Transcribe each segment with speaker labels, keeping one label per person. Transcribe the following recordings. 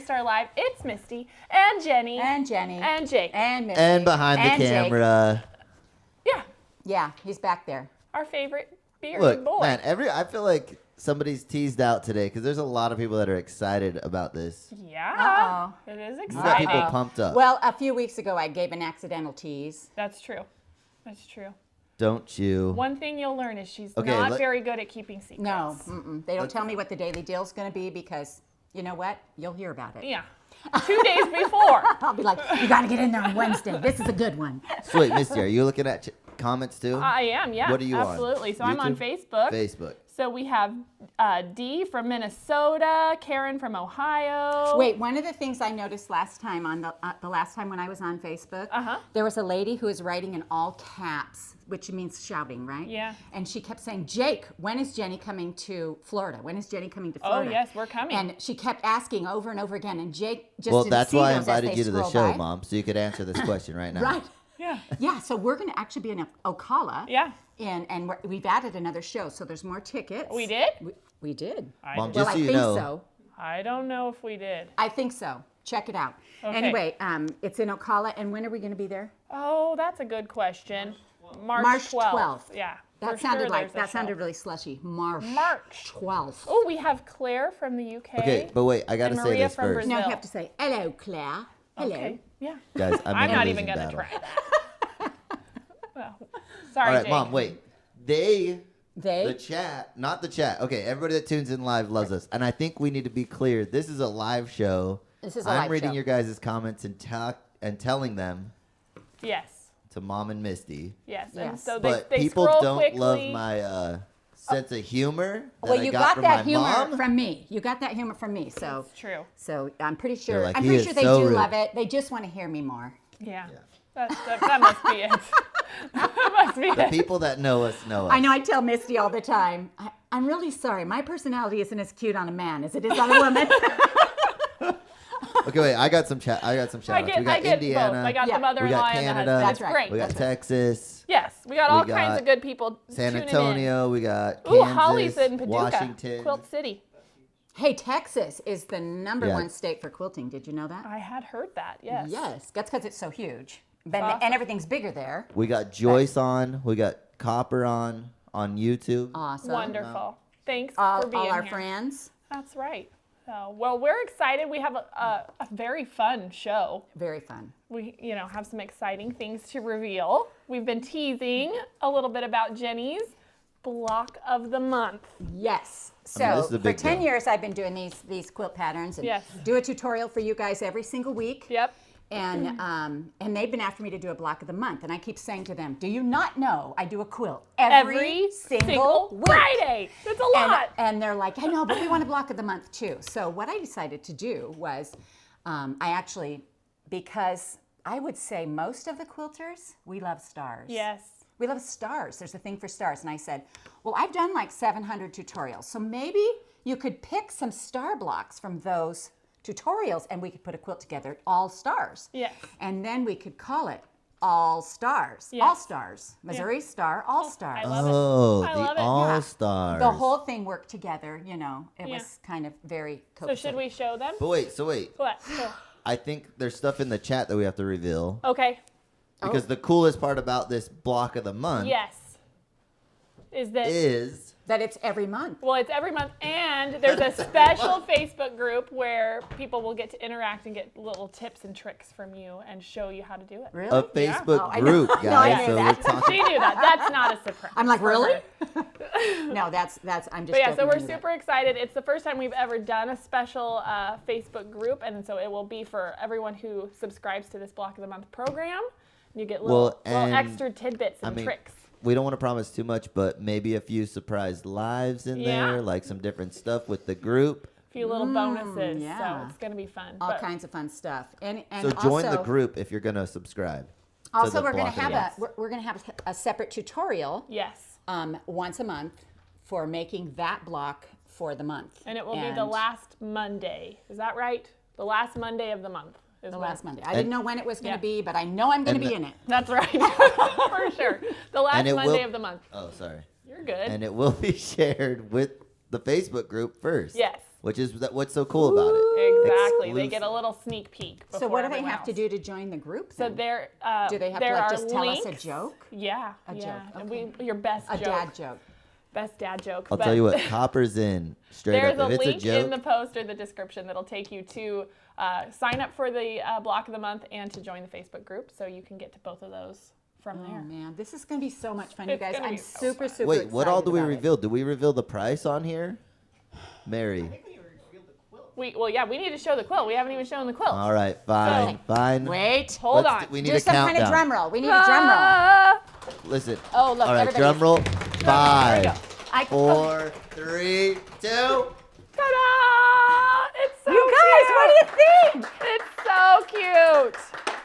Speaker 1: Star Live. It's Misty and Jenny.
Speaker 2: And Jenny.
Speaker 1: And Jake.
Speaker 2: And Misty.
Speaker 3: And behind the camera.
Speaker 1: Yeah.
Speaker 2: Yeah, he's back there.
Speaker 1: Our favorite bearded
Speaker 3: Look,
Speaker 1: boy.
Speaker 3: man, I feel like somebody's teased out today because there's a lot of people that are excited about this.
Speaker 1: Yeah. It is
Speaker 3: You got
Speaker 1: exciting.
Speaker 3: people pumped up.
Speaker 2: Well, a few weeks ago, I gave an accidental tease.
Speaker 1: That's true. That's true.
Speaker 3: Don't you?
Speaker 1: One thing you'll learn is she's
Speaker 3: Okay,
Speaker 1: not very good at keeping secrets.
Speaker 2: No, they don't tell me what the daily deal's going to be because, you know what? You'll hear about it.
Speaker 1: Yeah. 2 days before.
Speaker 2: I'll be like, you got to get in there on Wednesday. This is a good one.
Speaker 3: So wait, Misty, are you looking at comments too?
Speaker 1: I am, yeah.
Speaker 3: What are you on?
Speaker 1: Absolutely. So I'm on
Speaker 3: YouTube?
Speaker 1: Facebook.
Speaker 3: Facebook.
Speaker 1: So we have Dee from Minnesota, Karen from Ohio.
Speaker 2: Wait, one of the things I noticed last time on the last time when I was on Facebook, there was a lady who was writing in all caps, which means shouting, right?
Speaker 1: Yeah.
Speaker 2: And she kept saying, Jake, when is Jenny coming to Florida? When is Jenny coming to Florida?
Speaker 1: Oh, yes, we're coming.
Speaker 2: And she kept asking over and over again, and Jake just
Speaker 3: Well,
Speaker 2: didn't
Speaker 3: that's
Speaker 2: see
Speaker 3: why I
Speaker 2: those as
Speaker 3: invited
Speaker 2: they
Speaker 3: you to the
Speaker 2: scroll
Speaker 3: show,
Speaker 2: by.
Speaker 3: Mom, so you could answer this question right now.
Speaker 2: Right.
Speaker 1: Yeah.
Speaker 2: Yeah, so we're going to actually be in Ocala.
Speaker 1: Yeah.
Speaker 2: And we've added another show, so there's more tickets.
Speaker 1: We did?
Speaker 2: We did.
Speaker 3: Mom,
Speaker 2: Well,
Speaker 3: just
Speaker 2: I
Speaker 3: so you
Speaker 2: think
Speaker 3: know,
Speaker 2: so.
Speaker 1: I don't know if we did.
Speaker 2: I think so. Check it out.
Speaker 1: Okay.
Speaker 2: Anyway, it's in Ocala, and when are we going to be there?
Speaker 1: Oh, that's a good question. March
Speaker 2: 12th.
Speaker 1: Yeah.
Speaker 2: That
Speaker 1: for
Speaker 2: sounded
Speaker 1: sure
Speaker 2: like
Speaker 1: there's a
Speaker 2: sounded
Speaker 1: show.
Speaker 2: really slushy. March 12th.
Speaker 1: Oh, we have Claire from the UK.
Speaker 3: Okay, but wait, I got to
Speaker 1: And
Speaker 3: say
Speaker 1: Maria
Speaker 3: this
Speaker 1: from
Speaker 3: first.
Speaker 1: Brazil.
Speaker 2: Now you have to say, hello, Claire. Hello.
Speaker 1: Okay. Yeah.
Speaker 3: Guys,
Speaker 1: I'm not even
Speaker 3: going
Speaker 1: going
Speaker 3: to
Speaker 1: to try that. Well, sorry,
Speaker 3: All right,
Speaker 1: Jake.
Speaker 3: Mom, wait.
Speaker 2: They?
Speaker 3: The chat, not the chat. Okay, everybody that tunes in live loves us. And I think we need to be clear. This is a live show.
Speaker 2: This is a
Speaker 3: I'm
Speaker 2: live
Speaker 3: reading
Speaker 2: show.
Speaker 3: your guys' comments and telling them
Speaker 1: Yes.
Speaker 3: to Mom and Misty.
Speaker 1: Yes. And
Speaker 2: Yes.
Speaker 1: so
Speaker 3: But
Speaker 1: they
Speaker 3: people
Speaker 1: scroll
Speaker 3: don't
Speaker 1: quickly.
Speaker 3: love my sense of humor that
Speaker 2: Well,
Speaker 3: I
Speaker 2: you
Speaker 3: got
Speaker 2: got
Speaker 3: from
Speaker 2: that
Speaker 3: my
Speaker 2: humor
Speaker 3: mom.
Speaker 2: from me. You got that humor from me. So
Speaker 1: It's true.
Speaker 2: So I'm pretty sure.
Speaker 3: like,
Speaker 2: I'm
Speaker 3: "He
Speaker 2: pretty
Speaker 3: is
Speaker 2: sure they
Speaker 3: so
Speaker 2: do
Speaker 3: rude."
Speaker 2: love it. They just want to hear me more.
Speaker 1: Yeah. That must be it. That must be
Speaker 3: The
Speaker 1: it.
Speaker 3: people that know us know us.
Speaker 2: I know. I tell Misty all the time. I'm really sorry. My personality isn't as cute on a man as it is on a woman.
Speaker 3: Okay, wait. I got some shout outs. We got
Speaker 1: I get
Speaker 3: Indiana.
Speaker 1: both. I got
Speaker 2: Yeah.
Speaker 1: the mother-in-law
Speaker 3: We got
Speaker 1: and the
Speaker 3: Canada.
Speaker 1: husband.
Speaker 2: That's
Speaker 1: It's
Speaker 2: right.
Speaker 1: great.
Speaker 3: We got Texas,
Speaker 1: Yes, we got all
Speaker 3: We
Speaker 1: kinds
Speaker 3: got
Speaker 1: of good people
Speaker 3: San
Speaker 1: tuning
Speaker 3: Antonio. We got
Speaker 1: in. Ooh,
Speaker 3: Kansas,
Speaker 1: Holly's in Paducah,
Speaker 3: Washington.
Speaker 1: Quilt City.
Speaker 2: Hey, Texas is the number
Speaker 3: Yeah.
Speaker 2: one state for quilting. Did you know that?
Speaker 1: I had heard that. Yes.
Speaker 2: Yes. That's because it's so huge. But,
Speaker 1: awesome.
Speaker 2: And everything's bigger there.
Speaker 3: We got Joyce on. We got Copper on YouTube.
Speaker 2: Awesome.
Speaker 1: Wonderful. Thanks
Speaker 2: All,
Speaker 1: for being
Speaker 2: all our
Speaker 1: here.
Speaker 2: friends.
Speaker 1: That's right. So, well, we're excited. We have a very fun show.
Speaker 2: Very fun.
Speaker 1: We, have some exciting things to reveal. We've been teasing a little bit about Jenny's block of the month.
Speaker 2: Yes. So
Speaker 3: this is a
Speaker 2: for
Speaker 3: big
Speaker 2: 10
Speaker 3: deal.
Speaker 2: years, I've been doing these quilt patterns and
Speaker 1: Yes.
Speaker 2: do a tutorial for you guys every single week.
Speaker 1: Yep.
Speaker 2: And they've been after me to do a block of the month. And I keep saying to them, do you not know I do a quilt every single week?
Speaker 1: Friday. That's a lot.
Speaker 2: And they're like, I know, but we want a block of the month too. So what I decided to do was because I would say most of the quilters, we love stars.
Speaker 1: Yes.
Speaker 2: We love stars. There's a thing for stars. And I said, well, I've done like 700 tutorials. So maybe you could pick some star blocks from those tutorials and we could put a quilt together, all stars.
Speaker 1: Yes.
Speaker 2: And then we could call it All Stars.
Speaker 1: Yes.
Speaker 2: All Stars. Missouri Star, All Stars.
Speaker 1: I love it.
Speaker 3: Oh,
Speaker 1: I
Speaker 3: the
Speaker 1: love it.
Speaker 3: All Stars.
Speaker 2: The whole thing worked together, It
Speaker 1: Yeah.
Speaker 2: was kind of very
Speaker 1: So
Speaker 2: cohesive.
Speaker 1: should we show them?
Speaker 3: But wait.
Speaker 1: What?
Speaker 3: I think there's stuff in the chat that we have to reveal.
Speaker 1: Okay.
Speaker 3: Because the coolest part about this block of the month
Speaker 1: Yes. Is that
Speaker 3: is
Speaker 2: That it's every month.
Speaker 1: well, it's every month, and there's a special Facebook group where people will get to interact and get little tips and tricks from you and show you how to do it.
Speaker 2: Really?
Speaker 3: a Facebook
Speaker 2: Oh, I know.
Speaker 3: group,
Speaker 2: No, I
Speaker 3: guys.
Speaker 2: knew
Speaker 3: So
Speaker 2: that.
Speaker 3: we're talking.
Speaker 1: She knew that. That's not a surprise.
Speaker 2: I'm like,
Speaker 1: for
Speaker 2: really?
Speaker 1: her.
Speaker 2: No, that's I'm just
Speaker 1: But yeah, so
Speaker 2: joking
Speaker 1: we're
Speaker 2: with that.
Speaker 1: super excited. It's the first time we've ever done a special Facebook group, and so it will be for everyone who subscribes to this Block of the Month program. You get little
Speaker 3: and,
Speaker 1: extra tidbits and tricks.
Speaker 3: We don't want to promise too much, but maybe a few surprise lives in
Speaker 1: Yeah.
Speaker 3: there, like some different stuff with the group.
Speaker 1: A few little bonuses,
Speaker 2: yeah.
Speaker 1: so it's going to be fun.
Speaker 2: all
Speaker 1: But
Speaker 2: kinds of fun stuff. And
Speaker 3: So join
Speaker 2: also,
Speaker 3: the group if you're going to subscribe.
Speaker 2: Also,
Speaker 3: the
Speaker 2: we're going to
Speaker 3: block of
Speaker 2: have
Speaker 3: the month.
Speaker 2: we're going to have a separate tutorial
Speaker 1: yes,
Speaker 2: once a month for making that block for the month.
Speaker 1: and it will be the last Monday. Is that right? The last Monday of the month. Is
Speaker 2: The
Speaker 1: when-
Speaker 2: last Monday. I didn't know when it was going
Speaker 1: Yeah.
Speaker 2: to be, but I know I'm going to
Speaker 3: And
Speaker 2: be in it.
Speaker 1: That's right, for sure. The last
Speaker 3: And it
Speaker 1: Monday
Speaker 3: will-
Speaker 1: of the month.
Speaker 3: Oh, sorry.
Speaker 1: You're good.
Speaker 3: And it will be shared with the Facebook group first.
Speaker 1: Yes.
Speaker 3: which is what's so cool about it.
Speaker 1: Exactly. They
Speaker 3: Exclusive.
Speaker 1: get a little sneak peek.
Speaker 2: So what do they
Speaker 1: everyone
Speaker 2: have to
Speaker 1: else.
Speaker 2: do to join the group?
Speaker 1: So
Speaker 2: then?
Speaker 1: there,
Speaker 2: Do they have to
Speaker 1: there
Speaker 2: like
Speaker 1: are
Speaker 2: just tell us
Speaker 1: links.
Speaker 2: a joke?
Speaker 1: Yeah,
Speaker 2: A
Speaker 1: yeah.
Speaker 2: joke,
Speaker 1: And
Speaker 2: okay.
Speaker 1: your best
Speaker 2: A
Speaker 1: joke.
Speaker 2: dad joke.
Speaker 1: Best dad joke.
Speaker 3: I'll
Speaker 1: But
Speaker 3: tell you what, Copper's in straight
Speaker 1: there's
Speaker 3: up.
Speaker 1: a
Speaker 3: If it's
Speaker 1: link
Speaker 3: a joke,
Speaker 1: in the post or the description that'll take you to sign up for the block of the month and to join the Facebook group, so you can get to both of those from
Speaker 2: Oh
Speaker 1: there.
Speaker 2: man, this is going to be so much fun,
Speaker 1: It's
Speaker 2: you guys.
Speaker 1: gonna
Speaker 2: I'm
Speaker 1: be so
Speaker 2: super,
Speaker 1: fun.
Speaker 2: super
Speaker 3: wait,
Speaker 2: excited
Speaker 3: what all do we
Speaker 2: about it.
Speaker 3: reveal? Do we reveal the price on here? Mary.
Speaker 1: We need to show the quilt. We haven't even shown the quilt.
Speaker 3: All right, fine, fine.
Speaker 2: Wait,
Speaker 1: Hold
Speaker 3: Let's-
Speaker 1: on.
Speaker 3: We need
Speaker 2: do
Speaker 3: a
Speaker 2: some
Speaker 3: countdown.
Speaker 2: kind of drum roll. We need a drum roll.
Speaker 1: Ah!
Speaker 3: Listen.
Speaker 2: Oh, look,
Speaker 3: All right,
Speaker 2: everybody.
Speaker 3: drum roll.
Speaker 1: There we
Speaker 3: 5,
Speaker 1: go.
Speaker 3: 4, 3, 2.
Speaker 1: Ta-da! It's so
Speaker 2: You guys,
Speaker 1: cute.
Speaker 2: what do you think?
Speaker 1: It's so cute.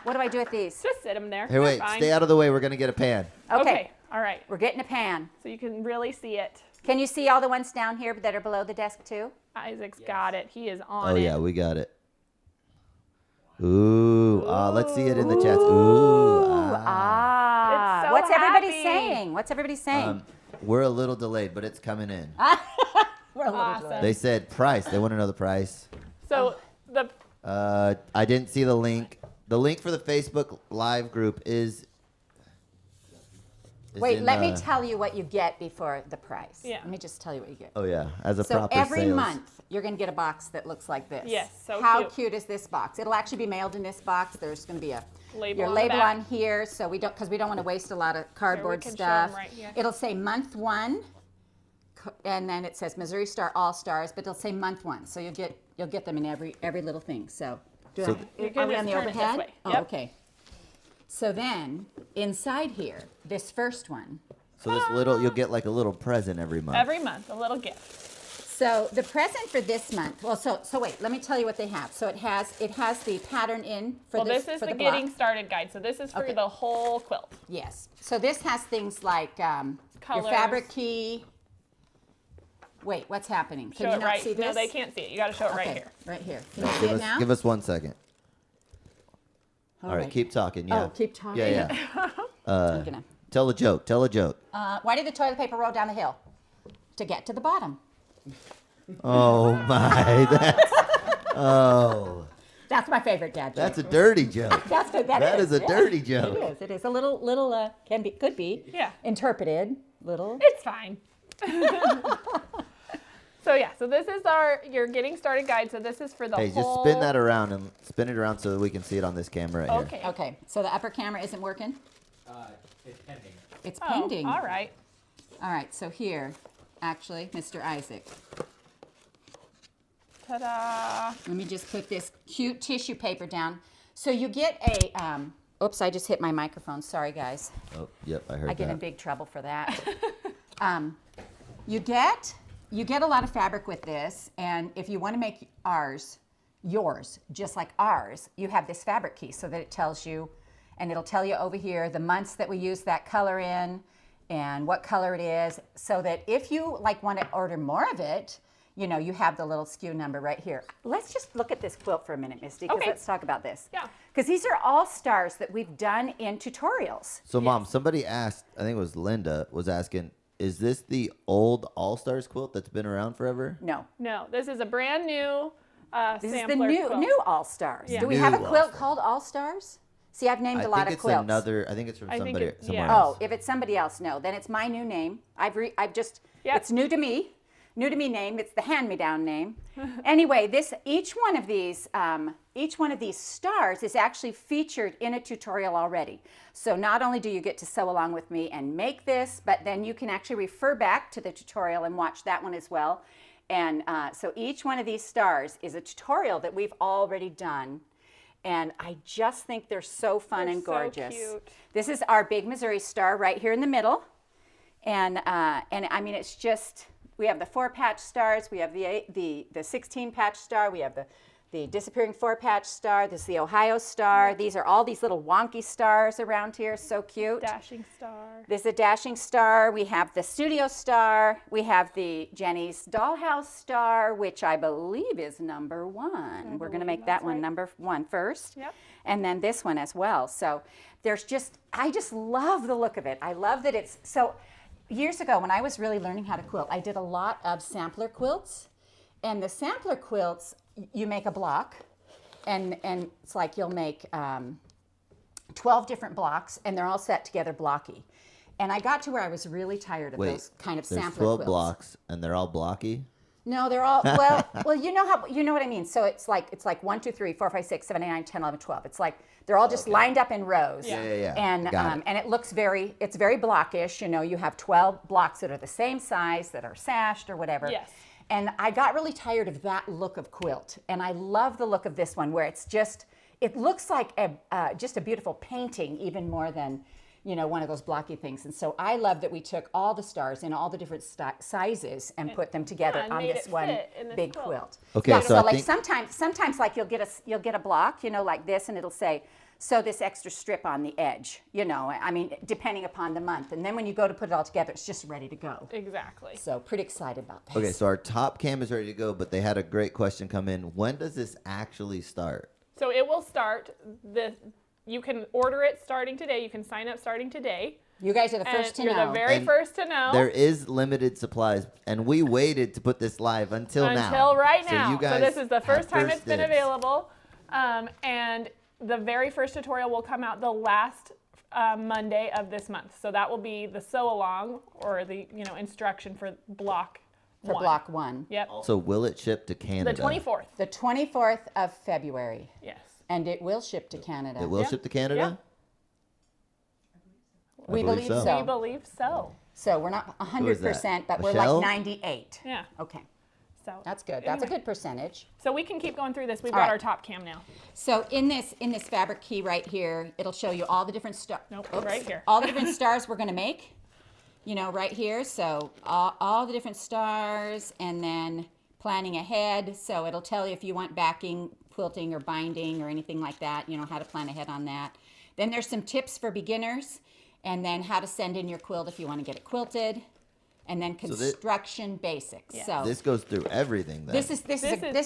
Speaker 2: What do I do with these?
Speaker 1: Just sit them there.
Speaker 3: Here, wait.
Speaker 1: They're fine.
Speaker 3: Stay out of the way. We're gonna get a pan.
Speaker 1: Okay. All right.
Speaker 2: We're getting a pan.
Speaker 1: So you can really see it.
Speaker 2: Can you see all the ones down here that are below the desk too?
Speaker 1: Isaac's got it. He is on
Speaker 3: Oh
Speaker 1: it.
Speaker 3: yeah, we got it. Ooh. Let's see it in the chats. Ooh.
Speaker 2: Ah.
Speaker 1: It's so
Speaker 2: What's everybody
Speaker 1: happy.
Speaker 2: saying? What's everybody saying?
Speaker 3: We're a little delayed, but it's coming in.
Speaker 2: We're a little
Speaker 1: Awesome.
Speaker 2: delayed.
Speaker 3: They said price. They want to know the price.
Speaker 1: So the
Speaker 3: I didn't see the link. The link for the Facebook Live group is
Speaker 2: Wait,
Speaker 3: in
Speaker 2: let me
Speaker 3: the-
Speaker 2: tell you what you get before the price.
Speaker 1: Yeah.
Speaker 2: Let me just tell you what you get.
Speaker 3: Oh yeah, as a
Speaker 2: So
Speaker 3: proper
Speaker 2: every
Speaker 3: sales.
Speaker 2: month you're going to get a box that looks like this.
Speaker 1: Yes, so
Speaker 2: How
Speaker 1: cute.
Speaker 2: cute is this box? It'll actually be mailed in this box. There's going to be a
Speaker 1: Label
Speaker 2: your
Speaker 1: on the
Speaker 2: label
Speaker 1: back.
Speaker 2: on here, so we don't want to waste a lot of cardboard
Speaker 1: can show 'em
Speaker 2: stuff.
Speaker 1: right here.
Speaker 2: It'll say month 1, and then it says Missouri Star All Stars, but it'll say month 1, so you'll get them in every little thing. So,
Speaker 3: So
Speaker 1: You
Speaker 2: are
Speaker 1: can
Speaker 2: we
Speaker 1: just
Speaker 2: on the
Speaker 1: turn it this
Speaker 2: overhead?
Speaker 1: way.
Speaker 2: Oh,
Speaker 1: Yep.
Speaker 2: okay. So then inside here, this first one.
Speaker 3: So this little, you'll get like a little present every month.
Speaker 1: every month a little gift.
Speaker 2: So the present for this month. Well, so wait. Let me tell you what they have. So it has the pattern in for
Speaker 1: Well,
Speaker 2: this.
Speaker 1: this is
Speaker 2: for
Speaker 1: the
Speaker 2: block.
Speaker 1: getting started guide. So this is for
Speaker 2: Okay.
Speaker 1: the whole quilt.
Speaker 2: Yes. So this has things like your
Speaker 1: Colors.
Speaker 2: fabric key. Wait, what's happening? Can
Speaker 1: Show
Speaker 2: you
Speaker 1: it
Speaker 2: not
Speaker 1: right.
Speaker 2: see this?
Speaker 1: No, they can't see it. You got to show it right
Speaker 2: Okay,
Speaker 1: here.
Speaker 2: right here. Can you see it now?
Speaker 3: Give us 1 second. All right, keep talking. Yeah.
Speaker 2: Oh, keep talking.
Speaker 3: Yeah, yeah.
Speaker 2: I'm gonna.
Speaker 3: Tell a joke. Tell a joke.
Speaker 2: Why did the toilet paper roll down the hill? To get to the bottom.
Speaker 3: Oh my.
Speaker 2: That's my favorite dad joke.
Speaker 3: That's a dirty joke.
Speaker 2: That's good.
Speaker 3: That is a
Speaker 2: yeah.
Speaker 3: dirty joke.
Speaker 2: It is. It is a little could be.
Speaker 1: Yeah.
Speaker 2: Interpreted. Little.
Speaker 1: It's fine. So yeah, so this is your getting started guide. So this is for the
Speaker 3: Hey,
Speaker 1: whole.
Speaker 3: just spin that around and spin it around so that we can see it on this camera right here.
Speaker 1: Okay.
Speaker 2: Okay. So the upper camera isn't working.
Speaker 4: It's pending.
Speaker 2: It's
Speaker 1: Oh,
Speaker 2: pending.
Speaker 1: all right.
Speaker 2: All right. So here, actually, Mr. Isaac.
Speaker 1: Ta-da!
Speaker 2: Let me just put this cute tissue paper down. So you get a. Oops! I just hit my microphone. Sorry, guys.
Speaker 3: Oh, yep, I heard
Speaker 2: I get in
Speaker 3: that.
Speaker 2: big trouble for that. You get a lot of fabric with this, and if you want to make yours, just like ours, you have this fabric key so that it tells you, and it'll tell you over here the months that we use that color in, and what color it is, so that if you want to order more of it, you have the little SKU number right here. Let's just look at this quilt for a minute, Misty, because
Speaker 1: Okay.
Speaker 2: let's talk about this.
Speaker 1: Yeah.
Speaker 2: Because these are all stars that we've done in tutorials.
Speaker 3: So, Mom, somebody asked, I think it was Linda, was asking, is this the old All-Stars quilt that's been around forever?
Speaker 2: No.
Speaker 1: No, this is a brand new
Speaker 2: This is the
Speaker 1: sampler quilt.
Speaker 2: new All Stars.
Speaker 1: Yeah.
Speaker 2: Do we
Speaker 3: New
Speaker 2: have a quilt
Speaker 3: All-Stars.
Speaker 2: called All Stars? See, I've named a lot of quilts.
Speaker 3: I think it's from
Speaker 1: I think
Speaker 3: somebody
Speaker 1: it-
Speaker 3: somewhere
Speaker 1: yeah.
Speaker 3: else.
Speaker 2: Oh, if it's somebody else, no. Then it's my new name. I've just.
Speaker 1: Yep.
Speaker 2: It's new to me. New to me name. It's the hand-me-down name. Anyway, each one of these stars is actually featured in a tutorial already. So not only do you get to sew along with me and make this, but then you can actually refer back to the tutorial and watch that one as well. And so each one of these stars is a tutorial that we've already done. And I just think they're so fun
Speaker 1: They're
Speaker 2: and
Speaker 1: so
Speaker 2: gorgeous.
Speaker 1: cute.
Speaker 2: This is our big Missouri star right here in the middle. And I mean, it's just, we have the 4-patch stars, we have the 16-patch star, we have the disappearing 4-patch star, this is the Ohio star. These are all these little wonky stars around here, so cute.
Speaker 1: Dashing star.
Speaker 2: This is a dashing star. We have the studio star. We have the Jenny's Dollhouse star, which I believe is number 1. We're going to make that one number 1 first.
Speaker 1: Yep.
Speaker 2: And then this one as well. So I just love the look of it. I love that years ago when I was really learning how to quilt, I did a lot of sampler quilts. the sampler quilts, you make a block, and it's like you'll make 12 different blocks, and they're all set together blocky. And I got to where I was really tired of those kind of sampler
Speaker 3: there's 12
Speaker 2: quilts.
Speaker 3: blocks, and they're all blocky?
Speaker 2: No, they're all, well, you know what I mean. So it's like 1, 2, 3, 4, 5, 6, 7, 8, 9, 10, 11, 12. It's like they're all just lined up in rows.
Speaker 3: Yeah.
Speaker 2: And it looks it's very blockish. You know, you have 12 blocks that are the same size, that are sashed or whatever.
Speaker 1: Yes.
Speaker 2: And I got really tired of that look of quilt. And I love the look of this one, where it's just, it looks like just a beautiful painting, even more than, you know, one of those blocky things. And so I love that we took all the stars in all the different sizes and put them together
Speaker 1: and
Speaker 2: on
Speaker 1: made
Speaker 2: this
Speaker 1: it
Speaker 2: one
Speaker 1: fit in this
Speaker 2: big
Speaker 1: quilt.
Speaker 2: quilt.
Speaker 3: Okay,
Speaker 2: Yeah,
Speaker 3: so
Speaker 2: so
Speaker 3: I
Speaker 2: like
Speaker 3: think-
Speaker 2: sometimes like you'll get a block, you know, like this, and it'll say, sew this extra strip on the edge, you know, I mean, depending upon the month. And then when you go to put it all together, it's just ready to go.
Speaker 1: Exactly.
Speaker 2: So pretty excited about this.
Speaker 3: Okay, so our top cam is ready to go, but they had a great question come in. When does this actually start?
Speaker 1: So it will start you can order it starting today. You can sign up starting today.
Speaker 2: You guys are the first to
Speaker 1: You're
Speaker 2: know.
Speaker 1: the very
Speaker 3: And
Speaker 1: first to know.
Speaker 3: There is limited supplies, and we waited to put this live until now.
Speaker 1: Until right
Speaker 3: So
Speaker 1: now.
Speaker 3: you guys
Speaker 1: this is the first
Speaker 3: have
Speaker 1: time it's been
Speaker 3: dibs.
Speaker 1: available. And the very first tutorial will come out the last Monday of this month. So that will be the sew along, or the instruction for block
Speaker 2: For
Speaker 1: one.
Speaker 2: block 1.
Speaker 1: Yep.
Speaker 3: So will it ship to Canada?
Speaker 1: The 24th.
Speaker 2: The 24th of February.
Speaker 1: Yes.
Speaker 2: And it will ship to Canada.
Speaker 3: It will
Speaker 1: Yeah.
Speaker 3: ship to Canada?
Speaker 2: We
Speaker 3: I believe
Speaker 2: believe
Speaker 3: so.
Speaker 2: so.
Speaker 1: We believe so.
Speaker 2: So we're not
Speaker 3: Who is that?
Speaker 2: 100%, but we're
Speaker 3: Michelle?
Speaker 2: like 98.
Speaker 1: Yeah.
Speaker 2: Okay,
Speaker 1: So
Speaker 2: that's good. That's a
Speaker 1: anyway.
Speaker 2: good percentage.
Speaker 1: So we can keep going through this. We've
Speaker 2: All
Speaker 1: got
Speaker 2: right.
Speaker 1: our top cam now.
Speaker 2: So in this fabric key right here, it'll show you all the different
Speaker 1: Nope, right here.
Speaker 2: all the different stars we're going to make. You know, right here. So all the different stars, and then planning ahead. So it'll tell you if you want backing, quilting, or binding, or anything like that. You know, how to plan ahead on that. Then there's some tips for beginners, and then how to send in your quilt if you want to get it quilted, and then construction basics.
Speaker 1: Yeah.
Speaker 2: So
Speaker 3: This goes through everything then.
Speaker 2: this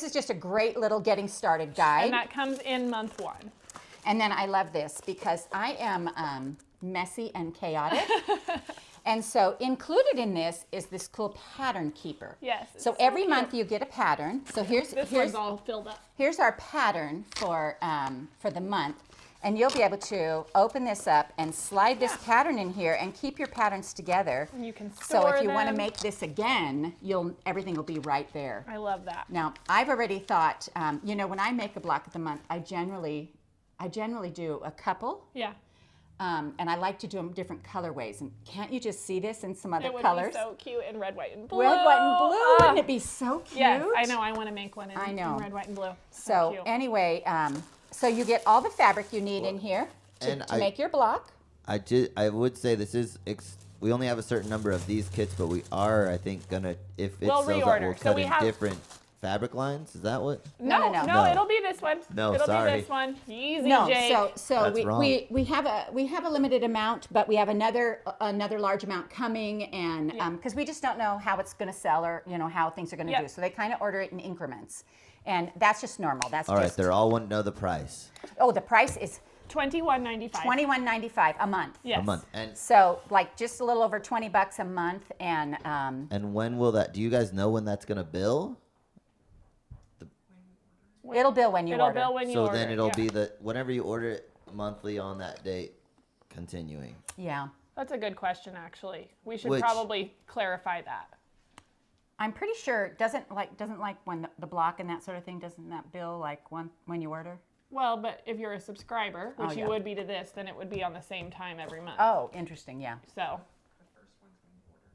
Speaker 2: is just a great little getting started guide.
Speaker 1: And that comes in month 1.
Speaker 2: And then I love this because I am messy and chaotic. And so included in this is this cool pattern keeper.
Speaker 1: Yes,
Speaker 2: So
Speaker 1: it's so
Speaker 2: every
Speaker 1: cute.
Speaker 2: month you get a pattern. So here's
Speaker 1: This one's all filled up.
Speaker 2: here's our pattern for the month. And you'll be able to open this up and slide this pattern in here and keep your patterns together.
Speaker 1: And you can
Speaker 2: So
Speaker 1: store
Speaker 2: if you want to
Speaker 1: them.
Speaker 2: make this again, everything will be right there.
Speaker 1: I love that.
Speaker 2: Now, I've already thought, you know, when I make a block of the month, I generally do a couple.
Speaker 1: Yeah.
Speaker 2: And I like to do them different colorways. And can't you just see this in some other
Speaker 1: It would
Speaker 2: colors?
Speaker 1: be so cute in red, white, and blue.
Speaker 2: Red, white, and blue.
Speaker 1: Ah.
Speaker 2: Wouldn't it be so cute?
Speaker 1: Yes, I know. I want to make one in,
Speaker 2: I know.
Speaker 1: in red, white, and blue.
Speaker 2: So
Speaker 1: cute.
Speaker 2: anyway, so you get all the fabric you need in here
Speaker 3: And
Speaker 2: to make your block.
Speaker 3: I would say this is we only have a certain number of these kits, but we are, I think, gonna if it
Speaker 1: We'll
Speaker 3: sells out,
Speaker 1: reorder.
Speaker 3: we'll
Speaker 1: So
Speaker 3: cut
Speaker 1: we
Speaker 3: in
Speaker 1: have-
Speaker 3: different fabric lines. Is that what?
Speaker 2: No.
Speaker 3: No.
Speaker 1: It'll be this one.
Speaker 3: No,
Speaker 1: it'll
Speaker 3: sorry.
Speaker 1: be this one. Easy,
Speaker 2: No,
Speaker 1: Jake.
Speaker 2: so
Speaker 3: That's wrong.
Speaker 2: we have a limited amount, but we have another large amount coming, and because we just don't know how it's going to sell, or you know how things are going to
Speaker 1: Yep.
Speaker 2: do. So they kind of order it in increments, and that's just normal. That's
Speaker 3: All right,
Speaker 2: just
Speaker 3: they're all want to know the price.
Speaker 2: the price is
Speaker 1: $21.95.
Speaker 2: $21.95 a month.
Speaker 1: Yes.
Speaker 3: A month. And
Speaker 2: So like just a little over $20 a month, and
Speaker 3: when will that? Do you guys know when that's gonna bill?
Speaker 2: it'll bill when you
Speaker 1: It'll
Speaker 2: order.
Speaker 1: bill when you
Speaker 3: So
Speaker 1: order.
Speaker 3: then it'll
Speaker 1: yeah.
Speaker 3: be whenever you order it monthly on that date, continuing.
Speaker 2: Yeah,
Speaker 1: That's a good question, actually. We should
Speaker 3: Which-
Speaker 1: probably clarify that.
Speaker 2: I'm pretty sure doesn't when the block and that sort of thing, doesn't that bill like when you order?
Speaker 1: Well, but if you're a subscriber, which
Speaker 2: Oh,
Speaker 1: you
Speaker 2: yeah.
Speaker 1: would be to this, then it would be on the same time every month.
Speaker 2: Oh, interesting. Yeah.
Speaker 1: So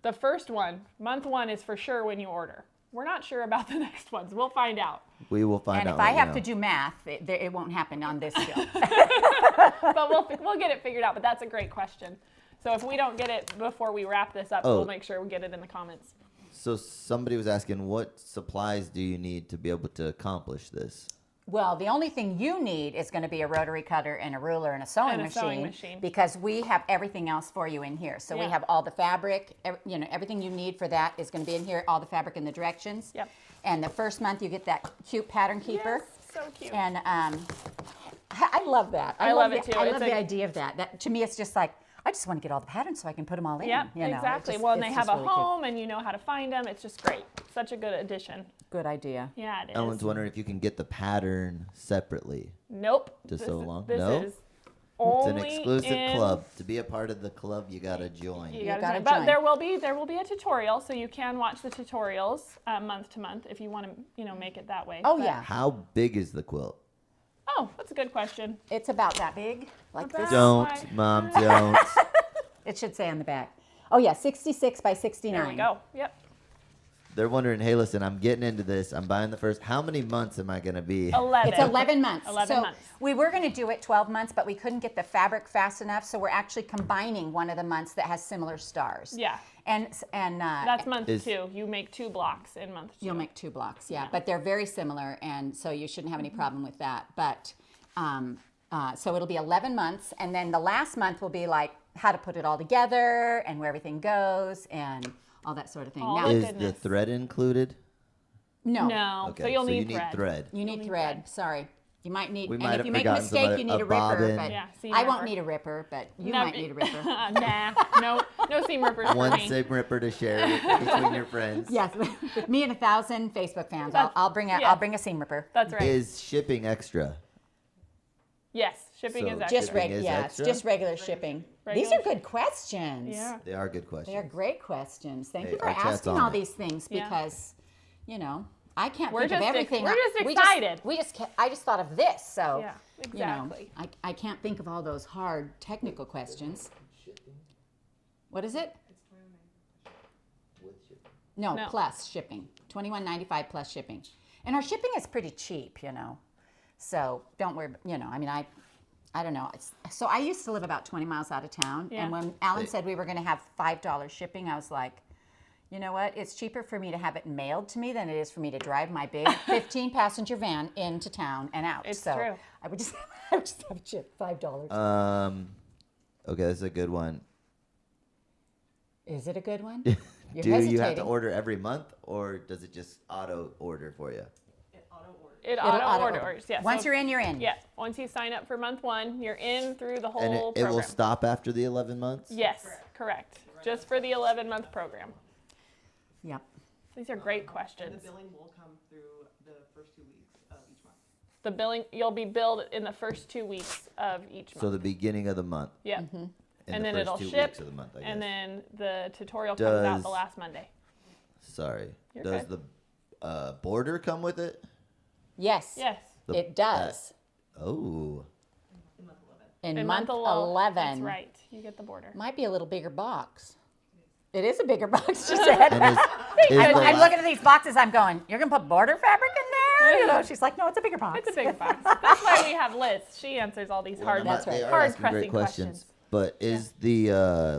Speaker 1: the first one, month 1, is for sure when you order. We're not sure about the next ones. We'll find out.
Speaker 3: We will find
Speaker 2: And
Speaker 3: out.
Speaker 2: if I
Speaker 3: right
Speaker 2: have
Speaker 3: now.
Speaker 2: to do math, it won't happen on this show.
Speaker 1: But we'll get it figured out. But that's a great question. So if we don't get it before we wrap this up,
Speaker 3: Oh.
Speaker 1: we'll make sure we get it in the comments.
Speaker 3: So somebody was asking, what supplies do you need to be able to accomplish this?
Speaker 2: Well, the only thing you need is going to be a rotary cutter and a ruler and a sewing,
Speaker 1: And a
Speaker 2: machine,
Speaker 1: sewing machine.
Speaker 2: because we have everything else for you in here. So we
Speaker 1: Yeah.
Speaker 2: have all the fabric, everything you need for that is going to be in here, all the fabric and the directions.
Speaker 1: Yep.
Speaker 2: And the first month you get that cute pattern keeper.
Speaker 1: Yes, so cute.
Speaker 2: And I love that.
Speaker 1: I love it too.
Speaker 2: I
Speaker 1: It's
Speaker 2: love the idea of that. That to me, it's just like I just want to get all the patterns so I can put them all in.
Speaker 1: Yep,
Speaker 2: you know,
Speaker 1: exactly.
Speaker 2: it's
Speaker 1: Well, and
Speaker 2: it's
Speaker 1: they have
Speaker 2: just
Speaker 1: a
Speaker 2: really cute.
Speaker 1: home, and you know how to find them. It's just great. Such a good addition.
Speaker 2: good idea.
Speaker 1: Yeah, it is.
Speaker 3: Ellen's wondering if you can get the pattern separately
Speaker 1: Nope.
Speaker 3: to sew along.
Speaker 1: This
Speaker 3: No?
Speaker 1: is
Speaker 3: It's
Speaker 1: only
Speaker 3: an exclusive
Speaker 1: in-
Speaker 3: club. To be a part of the club, you gotta join.
Speaker 1: You gotta
Speaker 2: gotta
Speaker 1: join. But
Speaker 2: join.
Speaker 1: there will be a tutorial, so you can watch the tutorials month to month if you want to, make it that way.
Speaker 2: Oh,
Speaker 1: But-
Speaker 2: yeah.
Speaker 3: How big is the quilt?
Speaker 1: Oh, that's a good question.
Speaker 2: It's about that big, like
Speaker 1: About-
Speaker 2: this.
Speaker 3: Don't,
Speaker 1: why-
Speaker 3: Mom, don't.
Speaker 2: It should say on the back. Oh, yeah, 66 by 69.
Speaker 1: There we go. Yep.
Speaker 3: They're wondering, hey, listen, I'm getting into this. I'm buying the first. How many months am I gonna be?
Speaker 1: 11.
Speaker 2: It's 11 months.
Speaker 1: 11
Speaker 2: so
Speaker 1: months.
Speaker 2: we were going to do it 12 months, but we couldn't get the fabric fast enough, so we're actually combining one of the months that has similar stars.
Speaker 1: Yeah.
Speaker 2: And
Speaker 1: That's month
Speaker 3: Is-
Speaker 1: 2. You make 2 blocks in month 2.
Speaker 2: you'll make 2 blocks, yeah, but they're very similar, and so you shouldn't have any problem with that. But so it'll be 11 months, and then the last month will be like how to put it all together and where everything goes and all that sort of thing.
Speaker 1: All
Speaker 2: Now,
Speaker 1: the
Speaker 3: Is
Speaker 1: goodness.
Speaker 3: the thread included?
Speaker 2: no,
Speaker 1: No.
Speaker 3: Okay,
Speaker 1: So you'll
Speaker 3: so
Speaker 1: need
Speaker 3: you need thread.
Speaker 2: you need
Speaker 1: need
Speaker 2: thread.
Speaker 1: thread.
Speaker 2: Sorry. You might need,
Speaker 3: We
Speaker 2: and
Speaker 3: might
Speaker 2: if
Speaker 3: have
Speaker 2: you make a
Speaker 3: forgotten some
Speaker 2: mistake,
Speaker 3: other-
Speaker 2: you need
Speaker 3: a
Speaker 2: a ripper.
Speaker 3: bobbin.
Speaker 2: But
Speaker 1: Yeah, seam
Speaker 2: I won't
Speaker 1: ripper.
Speaker 2: need a ripper, but you
Speaker 1: Never-
Speaker 2: might need a ripper.
Speaker 1: Nah. No seam rippers for
Speaker 3: One
Speaker 1: me.
Speaker 3: seam ripper to share between your friends.
Speaker 2: Yes, with me and 1,000 Facebook fans,
Speaker 1: That's-
Speaker 2: I'll bring a
Speaker 1: yeah.
Speaker 2: will bring a seam ripper.
Speaker 1: That's right.
Speaker 3: Is shipping extra?
Speaker 1: Yes. Shipping
Speaker 3: So
Speaker 1: is extra.
Speaker 2: Just
Speaker 3: Shipping is
Speaker 2: yeah,
Speaker 3: extra?
Speaker 2: it's just regular shipping. These
Speaker 1: Regular
Speaker 2: are good questions.
Speaker 1: Yeah.
Speaker 3: They are good questions.
Speaker 2: They are great questions. Thank
Speaker 3: Hey,
Speaker 2: you for
Speaker 3: our chat's
Speaker 2: asking
Speaker 3: on
Speaker 2: all
Speaker 3: it.
Speaker 2: these things
Speaker 1: Yeah.
Speaker 2: because, I can't
Speaker 1: We're
Speaker 2: think of
Speaker 1: just ex-
Speaker 2: everything.
Speaker 1: we're just
Speaker 2: We
Speaker 1: excited.
Speaker 2: I just thought of this, so
Speaker 1: Yeah, exactly.
Speaker 2: I can't think of all those hard technical questions. What is it? No,
Speaker 1: No.
Speaker 2: plus shipping. $21.95 plus shipping. And our shipping is pretty cheap, So don't worry, I don't know. So I used to live about 20 miles out of town.
Speaker 1: Yeah.
Speaker 2: And when Alan said we were going to have $5 shipping, I was like, you know what? It's cheaper for me to have it mailed to me than it is for me to drive my big 15-passenger van into town and out.
Speaker 1: It's
Speaker 2: so
Speaker 1: true.
Speaker 2: I would just have it shipped $5.
Speaker 3: Okay, this is a good one.
Speaker 2: Is it a good one? You're
Speaker 3: Do you have to
Speaker 2: hesitating.
Speaker 3: order every month, or does it just auto order for you?
Speaker 1: It
Speaker 2: It'll
Speaker 1: auto
Speaker 2: order.
Speaker 1: orders. Yeah.
Speaker 2: Once
Speaker 1: so-
Speaker 2: you're in, you're in.
Speaker 1: Yeah. Once you sign up for month 1, you're in through the whole
Speaker 3: And it
Speaker 1: program.
Speaker 3: will stop after the 11 months?
Speaker 1: Yes, correct. Just for the 11-month program.
Speaker 2: Yep.
Speaker 1: These are great
Speaker 5: And
Speaker 1: questions.
Speaker 5: the billing will come through the first 2 weeks of each month.
Speaker 1: The billing, you'll be billed in the first 2 weeks of each month.
Speaker 3: So the beginning of the month.
Speaker 1: Yep.
Speaker 2: Mm-hmm.
Speaker 3: And
Speaker 1: And
Speaker 3: the
Speaker 1: then
Speaker 3: first
Speaker 1: it'll
Speaker 3: 2
Speaker 1: ship,
Speaker 3: weeks of the month, I guess.
Speaker 1: and then the tutorial comes out the
Speaker 3: Does-
Speaker 1: last Monday.
Speaker 3: Sorry.
Speaker 1: You're
Speaker 3: Does
Speaker 1: good.
Speaker 3: the border come with it?
Speaker 2: Yes.
Speaker 1: Yes.
Speaker 3: The-
Speaker 2: It does.
Speaker 3: Oh.
Speaker 5: In month 11.
Speaker 2: In month
Speaker 1: 11.
Speaker 2: 11.
Speaker 1: That's right. You get the border.
Speaker 2: Might be a little bigger box. It is a bigger box, she said.
Speaker 3: And is the
Speaker 2: I'm
Speaker 3: la-
Speaker 2: looking at these boxes. I'm going, you're going to put border fabric in there? She's like, no, it's a bigger box.
Speaker 1: It's a big box. That's why we have Liz. She answers all these hard,
Speaker 2: That's right.
Speaker 3: They are
Speaker 1: hard
Speaker 3: asking great
Speaker 1: pressing questions.
Speaker 3: But is the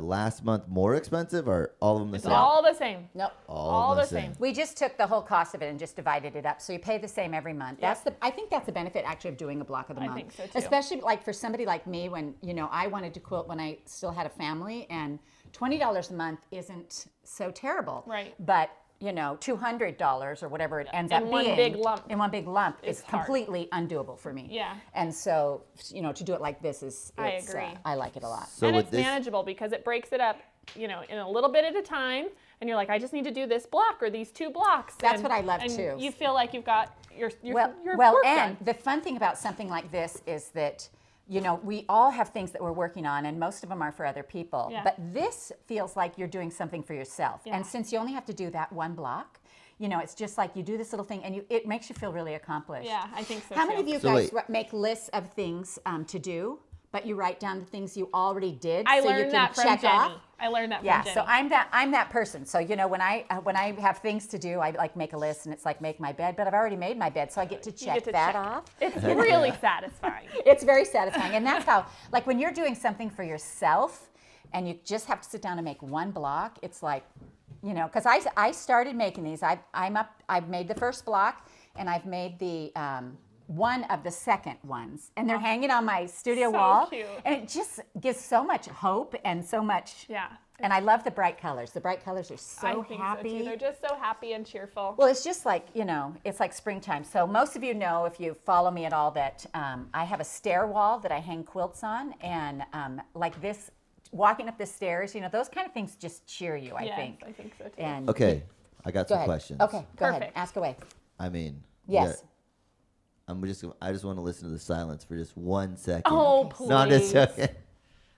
Speaker 3: last month more expensive, or all of them the
Speaker 1: It's
Speaker 3: same?
Speaker 1: all the same.
Speaker 2: Nope.
Speaker 1: all the same.
Speaker 2: We just took the whole cost of it and just divided it up. So you pay the same every month. I think that's the benefit actually of doing a block of the
Speaker 1: I
Speaker 2: month.
Speaker 1: think so, too.
Speaker 2: Especially like for somebody like me when, I wanted to quilt when I still had a family, and $20 a month isn't so terrible.
Speaker 1: Right.
Speaker 2: But $200 or whatever it ends
Speaker 1: In
Speaker 2: up
Speaker 1: one
Speaker 2: being
Speaker 1: big lump
Speaker 2: in one big lump
Speaker 1: is
Speaker 2: is
Speaker 1: hard.
Speaker 2: completely undoable for me.
Speaker 1: Yeah.
Speaker 2: And so, to do it like this
Speaker 1: I
Speaker 2: it's,
Speaker 1: agree.
Speaker 2: I like it a lot.
Speaker 3: So
Speaker 1: And
Speaker 3: with
Speaker 1: it's
Speaker 3: this,
Speaker 1: manageable because it breaks it up, in a little bit at a time. And you're like, I just need to do this block or these 2 blocks.
Speaker 2: That's
Speaker 1: and,
Speaker 2: what I love,
Speaker 1: and
Speaker 2: too.
Speaker 1: You feel like you've got your
Speaker 2: Well,
Speaker 1: work
Speaker 2: and
Speaker 1: done.
Speaker 2: the fun thing about something like this is that, we all have things that we're working on, and most of them are for other people.
Speaker 1: Yeah.
Speaker 2: But this feels like you're doing something for yourself.
Speaker 1: Yeah.
Speaker 2: And since you only have to do that one block, it's just like you do this little thing, and it makes you feel really accomplished.
Speaker 1: Yeah, I think so
Speaker 2: How
Speaker 1: too.
Speaker 2: many of you
Speaker 3: So
Speaker 2: guys
Speaker 3: wait.
Speaker 2: make lists of things to do, but you write down the things you already did
Speaker 1: I
Speaker 2: so you
Speaker 1: learned
Speaker 2: can
Speaker 1: that from
Speaker 2: check
Speaker 1: Jenny.
Speaker 2: off?
Speaker 1: I learned that from
Speaker 2: Yeah,
Speaker 1: Jenny.
Speaker 2: so I'm that person. So when I have things to do, I like make a list, and it's like make my bed, but I've already made my bed, so I get to
Speaker 1: You
Speaker 2: check
Speaker 1: get to
Speaker 2: that
Speaker 1: check.
Speaker 2: off.
Speaker 1: It's really satisfying.
Speaker 2: It's very satisfying, and that's how, like when you're doing something for yourself, and you just have to sit down and make one block. It's like, because I started making these. I've made the first block, and I've made the one of the second ones, and they're hanging on my studio
Speaker 1: So
Speaker 2: wall,
Speaker 1: cute.
Speaker 2: and it just gives so much hope and so much.
Speaker 1: Yeah.
Speaker 2: And I love the bright colors. The bright colors are so
Speaker 1: I think
Speaker 2: happy.
Speaker 1: so too. They're just so happy and cheerful.
Speaker 2: Well, it's just like, it's like springtime. So most of you know, if you follow me at all, that I have a stair wall that I hang quilts on. And like this, walking up the stairs, those kind of things just cheer you, I
Speaker 1: yes,
Speaker 2: think.
Speaker 1: I think so too.
Speaker 2: And
Speaker 3: okay, I got
Speaker 2: go
Speaker 3: some
Speaker 2: ahead.
Speaker 3: questions.
Speaker 2: Okay, go ahead.
Speaker 1: Perfect.
Speaker 2: Ask away.
Speaker 3: I mean,
Speaker 2: Yes.
Speaker 3: I just want to listen to the silence for just 1 second.
Speaker 1: Oh,
Speaker 3: No, I'm just
Speaker 1: please.
Speaker 3: joking.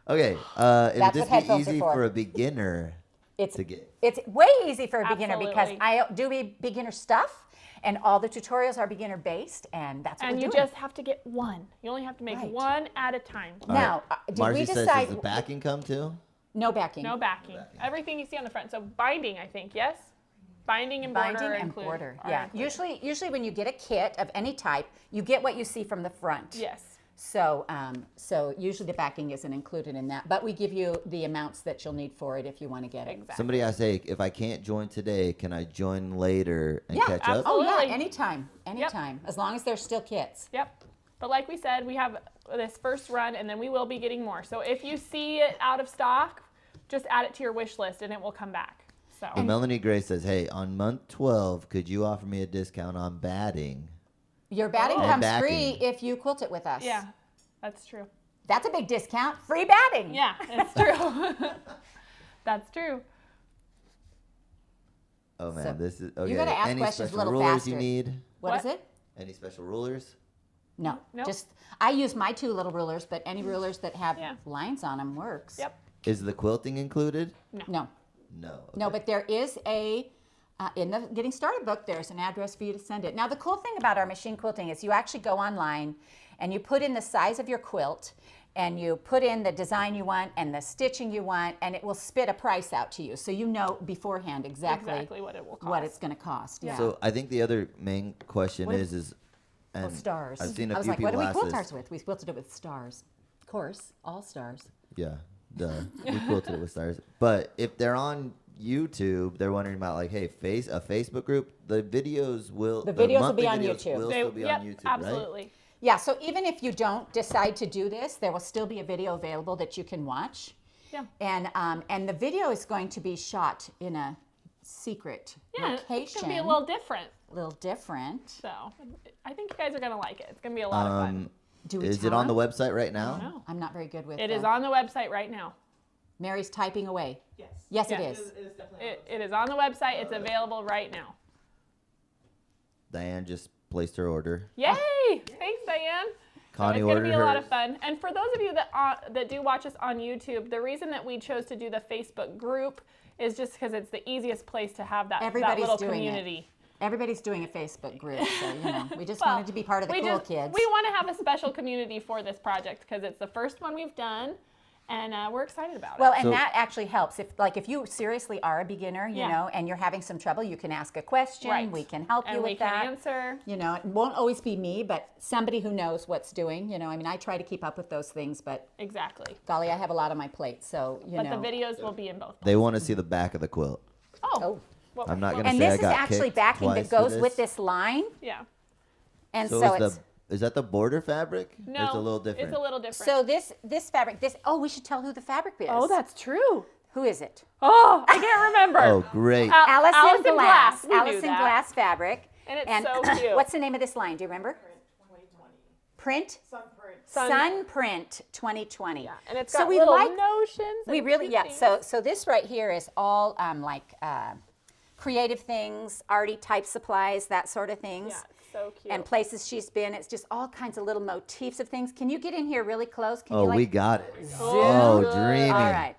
Speaker 3: Okay.
Speaker 2: That's
Speaker 3: Would
Speaker 2: what
Speaker 3: this be
Speaker 2: headphones are
Speaker 3: easy
Speaker 2: for.
Speaker 3: for a beginner
Speaker 2: It's
Speaker 3: to get?
Speaker 2: it's way easy for a beginner because
Speaker 1: Absolutely.
Speaker 2: I do beginner stuff, and all the tutorials are beginner based, and that's what
Speaker 1: And
Speaker 2: we're
Speaker 1: you
Speaker 2: doing.
Speaker 1: just have to get one. You only have to make
Speaker 2: Right.
Speaker 1: one at a time.
Speaker 2: Now, did
Speaker 3: Marcy
Speaker 2: we
Speaker 3: says,
Speaker 2: decide
Speaker 3: does the backing come too?
Speaker 2: no backing?
Speaker 1: No backing. Everything you see on the front. So binding, I think, yes? Binding and border
Speaker 2: Binding
Speaker 1: are
Speaker 2: and
Speaker 1: included.
Speaker 2: border.
Speaker 1: are
Speaker 2: Yeah.
Speaker 1: included.
Speaker 2: Usually when you get a kit of any type, you get what you see from the front.
Speaker 1: Yes.
Speaker 2: So, so usually the backing isn't included in that, but we give you the amounts that you'll need for it if you want to get it.
Speaker 1: Exactly.
Speaker 3: Somebody asked, hey, if I can't join today, can I join later and
Speaker 2: Yeah,
Speaker 3: catch up?
Speaker 2: Oh yeah,
Speaker 1: Absolutely.
Speaker 2: anytime, as long as there's still kits.
Speaker 1: Yep. But like we said, we have this first run and then we will be getting more. So if you see it out of stock, just add it to your wish list and it will come back. So
Speaker 3: Well, Melanie Gray says, hey, on month 12, could you offer me a discount on batting?
Speaker 2: Your batting
Speaker 1: Oh.
Speaker 2: comes
Speaker 3: Backing.
Speaker 2: free if you quilt it with us.
Speaker 1: yeah, that's true.
Speaker 2: That's a big discount. Free batting.
Speaker 1: Yeah, it's true. That's true.
Speaker 3: Oh, man,
Speaker 2: So,
Speaker 3: this is okay.
Speaker 2: gotta ask
Speaker 3: Any
Speaker 2: questions a
Speaker 3: special
Speaker 2: little
Speaker 3: rulers you
Speaker 2: faster.
Speaker 3: need?
Speaker 2: What is
Speaker 1: What?
Speaker 2: it?
Speaker 3: Any special rulers?
Speaker 2: No,
Speaker 1: Nope.
Speaker 2: just I use my 2 little rulers, but any rulers that have
Speaker 1: Yeah.
Speaker 2: lines on them works.
Speaker 1: Yep.
Speaker 3: Is the quilting included?
Speaker 2: No,
Speaker 3: No.
Speaker 2: no,
Speaker 3: okay.
Speaker 2: but there is a in the Getting Started book. There's an address for you to send it. Now, the cool thing about our machine quilting is you actually go online and you put in the size of your quilt and you put in the design you want and the stitching you want, and it will spit a price out to you, so you know beforehand exactly
Speaker 1: What it will cost.
Speaker 2: what it's going to cost. Yeah.
Speaker 3: So I think the other main question
Speaker 2: What
Speaker 3: is and
Speaker 2: stars.
Speaker 3: I've seen a
Speaker 2: I was
Speaker 3: few
Speaker 2: like, what
Speaker 3: people
Speaker 2: do we
Speaker 3: ask
Speaker 2: quilt
Speaker 3: this.
Speaker 2: ours with? We quilted it with stars. Of course, all stars.
Speaker 3: Yeah, duh. We quilted it with stars. But if they're on YouTube, they're wondering about like, hey, a Facebook group. The videos will
Speaker 2: The videos will
Speaker 3: monthly
Speaker 2: be on
Speaker 3: videos
Speaker 2: YouTube.
Speaker 3: Will
Speaker 1: They-
Speaker 3: still be
Speaker 1: yep,
Speaker 3: on YouTube,
Speaker 1: absolutely.
Speaker 3: right?
Speaker 2: Yeah, so even if you don't decide to do this, there will still be a video available that you can watch.
Speaker 1: Yeah.
Speaker 2: And the video is going to be shot in a secret
Speaker 1: Yeah,
Speaker 2: location.
Speaker 1: it's gonna be a little different.
Speaker 2: different.
Speaker 1: So I think you guys are gonna like it. It's gonna be a lot of fun.
Speaker 2: Do we
Speaker 3: Is
Speaker 2: tell
Speaker 3: it on the
Speaker 2: them?
Speaker 3: website right now?
Speaker 1: No.
Speaker 2: I'm not very good with
Speaker 1: It is on the website right now.
Speaker 2: Mary's typing away.
Speaker 5: Yes.
Speaker 2: Yes,
Speaker 1: Yeah.
Speaker 2: it
Speaker 5: It
Speaker 2: is.
Speaker 5: is definitely.
Speaker 1: It is on the website. It's available right now.
Speaker 3: Diane just placed her order.
Speaker 1: Yay! Thanks, Diane.
Speaker 3: Connie
Speaker 1: it's going to
Speaker 3: ordered
Speaker 1: be a lot
Speaker 3: hers.
Speaker 1: of fun. And for those of you that do watch us on YouTube, the reason that we chose to do the Facebook group is just because it's the easiest place to have that
Speaker 2: Everybody's
Speaker 1: little
Speaker 2: doing it.
Speaker 1: community.
Speaker 2: Everybody's doing a Facebook group, so we just
Speaker 1: Well,
Speaker 2: wanted to be part of the cool kids.
Speaker 1: We want to have a special community for this project because it's the first one we've done, and we're excited about
Speaker 2: Well,
Speaker 1: it.
Speaker 2: and
Speaker 3: So-
Speaker 2: that actually helps. If you seriously are a beginner, you
Speaker 1: Yeah.
Speaker 2: know, and you're having some trouble, you can ask a question.
Speaker 1: Right.
Speaker 2: We can help
Speaker 1: And
Speaker 2: you
Speaker 1: we
Speaker 2: with
Speaker 1: can
Speaker 2: that.
Speaker 1: answer.
Speaker 2: You know, it won't always be me, but somebody who knows what's doing. You know, I mean, I try to keep up with those things, but
Speaker 1: Exactly.
Speaker 2: golly, I have a lot on my plate, so you
Speaker 1: But
Speaker 2: know.
Speaker 1: the videos will be in both.
Speaker 3: They want to see the back of the quilt.
Speaker 2: Oh.
Speaker 1: Well,
Speaker 3: I'm not gonna
Speaker 2: And
Speaker 3: say I
Speaker 2: this is
Speaker 3: got
Speaker 2: actually
Speaker 3: kicked
Speaker 2: backing
Speaker 3: twice
Speaker 2: that
Speaker 3: for
Speaker 2: goes with
Speaker 3: this.
Speaker 2: this line,
Speaker 1: Yeah.
Speaker 2: and
Speaker 3: So,
Speaker 2: so
Speaker 3: is
Speaker 2: it's.
Speaker 3: is that the border fabric?
Speaker 1: No.
Speaker 3: Or it's a little different.
Speaker 1: It's a little different.
Speaker 2: So this fabric, we should tell who the fabric is.
Speaker 1: Oh, that's true.
Speaker 2: Who is it?
Speaker 1: Oh, I can't remember.
Speaker 3: Oh, great.
Speaker 2: Allison Glass.
Speaker 1: We knew
Speaker 2: Allison
Speaker 1: that.
Speaker 2: Glass fabric.
Speaker 1: And it's so cute.
Speaker 2: What's the name of this line? Do you remember?
Speaker 5: 2020.
Speaker 2: Print.
Speaker 5: Sunprint.
Speaker 2: Sunprint 2020.
Speaker 1: Yeah, and it's
Speaker 2: So
Speaker 1: got
Speaker 2: we
Speaker 1: little
Speaker 2: like-
Speaker 1: notions.
Speaker 2: We
Speaker 1: and
Speaker 2: really,
Speaker 1: cute
Speaker 2: yeah.
Speaker 1: things.
Speaker 2: So this right here is all creative things, arty type supplies, that sort of things.
Speaker 1: Yeah, it's so cute.
Speaker 2: And places she's been. It's just all kinds of little motifs of things. Can you get in here really close? Can
Speaker 3: Oh,
Speaker 2: you, like,
Speaker 3: we got it.
Speaker 2: zoom?
Speaker 3: Oh, dreamy.
Speaker 2: All right.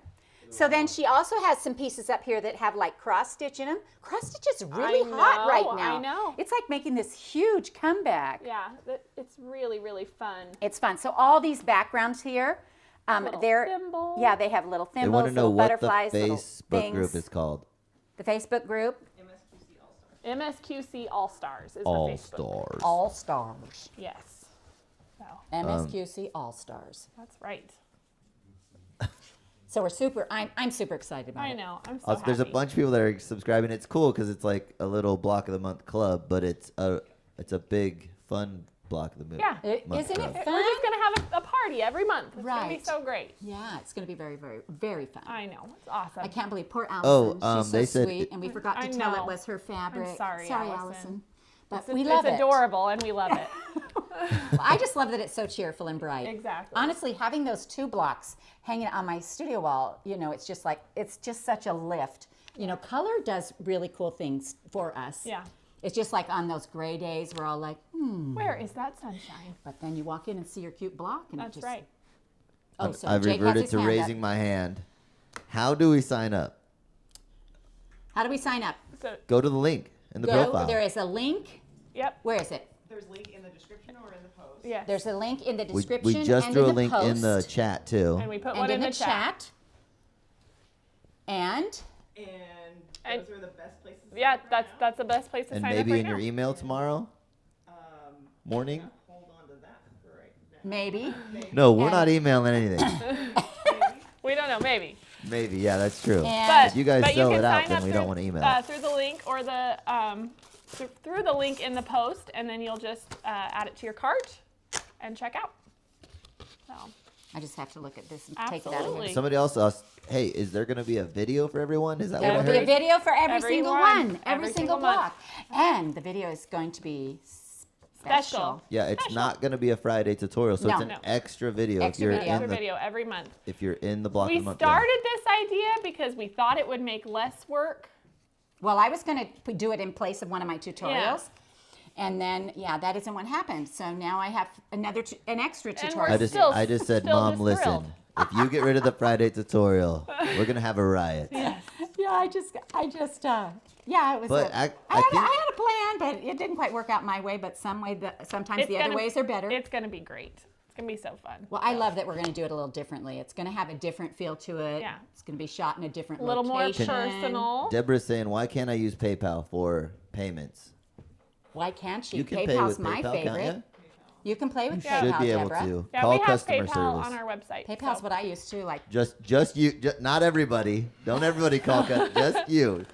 Speaker 2: So then she also has some pieces up here that have like cross stitch in them. Cross stitch is really hot
Speaker 1: know,
Speaker 2: right now.
Speaker 1: I know.
Speaker 2: It's like making this huge comeback.
Speaker 1: Yeah, it's really, really fun.
Speaker 2: It's fun. So all these backgrounds here,
Speaker 1: Little
Speaker 2: they're
Speaker 1: thimbles.
Speaker 2: yeah, they have little
Speaker 3: They
Speaker 2: thimbles,
Speaker 3: want to know
Speaker 2: little
Speaker 3: what the
Speaker 2: butterflies, little
Speaker 3: Facebook group
Speaker 2: things.
Speaker 3: is called.
Speaker 2: The Facebook group,
Speaker 5: MSQC All Stars.
Speaker 1: MSQC All Stars is
Speaker 3: All
Speaker 1: the Facebook.
Speaker 3: Stars.
Speaker 2: All Stars.
Speaker 1: Yes. So
Speaker 2: MSQC All Stars.
Speaker 1: that's right.
Speaker 2: So I'm super excited about
Speaker 1: I
Speaker 2: it.
Speaker 1: know. I'm so
Speaker 3: Also, there's a
Speaker 1: happy.
Speaker 3: bunch of people that are subscribing. It's cool because it's like a little block of the month club, but it's a big fun block of the month.
Speaker 1: Yeah.
Speaker 3: month
Speaker 2: Isn't it
Speaker 3: club.
Speaker 2: fun?
Speaker 1: We're just gonna have a party every month. It's gonna be
Speaker 2: Right.
Speaker 1: so great.
Speaker 2: Yeah, it's going to be very, very, very fun.
Speaker 1: I know. It's awesome.
Speaker 2: I can't believe poor Allison.
Speaker 3: Oh,
Speaker 2: She's so
Speaker 3: they said
Speaker 2: sweet,
Speaker 3: it-
Speaker 2: and we forgot to
Speaker 1: I
Speaker 2: tell
Speaker 1: know.
Speaker 2: it was her fabric.
Speaker 1: sorry,
Speaker 2: Allison.
Speaker 1: Allison.
Speaker 2: But
Speaker 1: It's,
Speaker 2: we love
Speaker 1: it's
Speaker 2: it.
Speaker 1: adorable and we love it.
Speaker 2: Well, I just love that it's so cheerful and bright.
Speaker 1: Exactly.
Speaker 2: Honestly, having those 2 blocks hanging on my studio wall, you know, it's just such a lift. You know, color does really cool things for us.
Speaker 1: Yeah.
Speaker 2: It's just like on those gray days, we're all like,
Speaker 1: Where is that sunshine?
Speaker 2: but then you walk in and see your cute block, and it
Speaker 1: That's
Speaker 2: just.
Speaker 1: right.
Speaker 2: Oh, so
Speaker 3: I've
Speaker 2: Jake has
Speaker 3: reverted
Speaker 2: his
Speaker 3: to
Speaker 2: hand up.
Speaker 3: raising my hand. How do we sign up?
Speaker 2: How do we sign up?
Speaker 1: So,
Speaker 3: Go to the link in the
Speaker 2: Go.
Speaker 3: profile.
Speaker 2: There is a link.
Speaker 1: yep.
Speaker 2: Where is it?
Speaker 5: There's a link in the description or in the post.
Speaker 1: Yes.
Speaker 2: There's a link in the
Speaker 3: We,
Speaker 2: description
Speaker 3: we just
Speaker 2: and
Speaker 3: threw
Speaker 2: in
Speaker 3: a
Speaker 2: the
Speaker 3: link
Speaker 2: post,
Speaker 3: in the chat too.
Speaker 1: And we put
Speaker 2: and
Speaker 1: one
Speaker 2: in
Speaker 1: in
Speaker 2: the chat. And
Speaker 5: And those are the best places. to
Speaker 1: Yeah,
Speaker 5: sign up right now.
Speaker 1: that's the best place to
Speaker 3: And
Speaker 1: sign up
Speaker 3: maybe
Speaker 1: right
Speaker 3: in your
Speaker 1: now.
Speaker 3: email tomorrow
Speaker 5: Um,
Speaker 3: morning.
Speaker 5: yeah, hold on to that for right now.
Speaker 2: maybe.
Speaker 3: No, we're
Speaker 2: And-
Speaker 3: not emailing anything.
Speaker 1: We don't know, maybe.
Speaker 3: Maybe, yeah, that's true.
Speaker 2: And
Speaker 1: But
Speaker 3: If you guys
Speaker 1: but
Speaker 3: sell
Speaker 1: can
Speaker 3: it out,
Speaker 1: sign
Speaker 3: then
Speaker 1: up
Speaker 3: we
Speaker 1: through,
Speaker 3: don't want to email it.
Speaker 1: through the link or the through the link in the post, and then you'll just add it to your cart and check out. So
Speaker 2: I just have to look at this and take it out of
Speaker 1: Absolutely.
Speaker 2: here.
Speaker 3: Somebody else asked, hey, is there going to be a video for everyone? Is that
Speaker 2: There
Speaker 3: what I
Speaker 2: will be a
Speaker 3: heard?
Speaker 2: video for every
Speaker 1: Every
Speaker 2: single
Speaker 1: one.
Speaker 2: one,
Speaker 1: Every
Speaker 2: every single
Speaker 1: single month.
Speaker 2: block. And the video is going to be special.
Speaker 1: Special.
Speaker 3: Yeah, it's not going to be a Friday tutorial, so it's
Speaker 2: No.
Speaker 3: an
Speaker 1: No.
Speaker 3: extra video
Speaker 2: Extra
Speaker 3: if you're
Speaker 2: video.
Speaker 3: in
Speaker 1: extra
Speaker 3: the
Speaker 1: video every month.
Speaker 3: if you're in the block
Speaker 1: We
Speaker 3: of the month.
Speaker 1: started this idea because we thought it would make less work.
Speaker 2: Well, I was going to do it in place of one of my tutorials. And then, yeah, that isn't what happened. So now I have an extra
Speaker 1: we're
Speaker 2: tutorial.
Speaker 3: I just said,
Speaker 1: still
Speaker 3: Mom,
Speaker 1: just
Speaker 3: listen.
Speaker 1: thrilled.
Speaker 3: If you get rid of the Friday tutorial, we're gonna have a riot.
Speaker 2: Yeah, I just, yeah, it was.
Speaker 3: But
Speaker 2: I
Speaker 3: I
Speaker 2: had
Speaker 3: think-
Speaker 2: a plan, but it didn't quite work out my way. But sometimes
Speaker 1: It's
Speaker 2: the other
Speaker 1: gonna-
Speaker 2: ways are better.
Speaker 1: It's gonna be great. It's gonna be so fun.
Speaker 2: Well, I love that we're going to do it a little differently. It's going to have a different feel to it.
Speaker 1: Yeah.
Speaker 2: It's going to be shot in a different
Speaker 1: A little more
Speaker 2: location.
Speaker 1: personal.
Speaker 3: Deborah's saying, why can't I use PayPal for payments?
Speaker 2: Why can't you?
Speaker 3: You can pay
Speaker 2: PayPal's
Speaker 3: with
Speaker 2: my
Speaker 3: PayPal,
Speaker 2: favorite.
Speaker 3: can't
Speaker 2: You can play with
Speaker 3: you?
Speaker 2: PayPal,
Speaker 3: Should be able
Speaker 2: Deborah.
Speaker 3: to.
Speaker 1: Yeah,
Speaker 3: Call
Speaker 1: we have
Speaker 3: customer
Speaker 1: PayPal
Speaker 3: service.
Speaker 1: on our website.
Speaker 2: PayPal's
Speaker 1: so-
Speaker 2: what I used to like.
Speaker 3: Just you, not everybody. Don't everybody call, just you.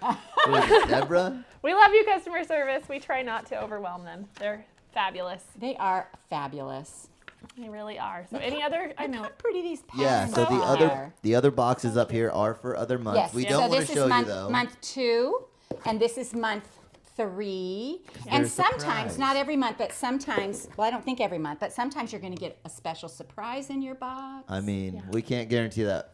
Speaker 3: Please, Deborah.
Speaker 1: We love you, customer service. We try not to overwhelm them. They're fabulous.
Speaker 2: They are fabulous.
Speaker 1: They really are. So any other? I know.
Speaker 2: How pretty these patterns
Speaker 3: Yeah. So the
Speaker 2: are.
Speaker 3: other boxes up here are for other months.
Speaker 2: Yes.
Speaker 3: We
Speaker 2: so
Speaker 3: don't want
Speaker 2: this
Speaker 3: to show
Speaker 2: is month,
Speaker 3: you though.
Speaker 2: month 2, and this is month 3. And
Speaker 3: They're a
Speaker 2: sometimes,
Speaker 3: surprise.
Speaker 2: not every month, but sometimes, well, I don't think every month, but sometimes you're going to get a special surprise in your box.
Speaker 3: I mean, we can't guarantee that.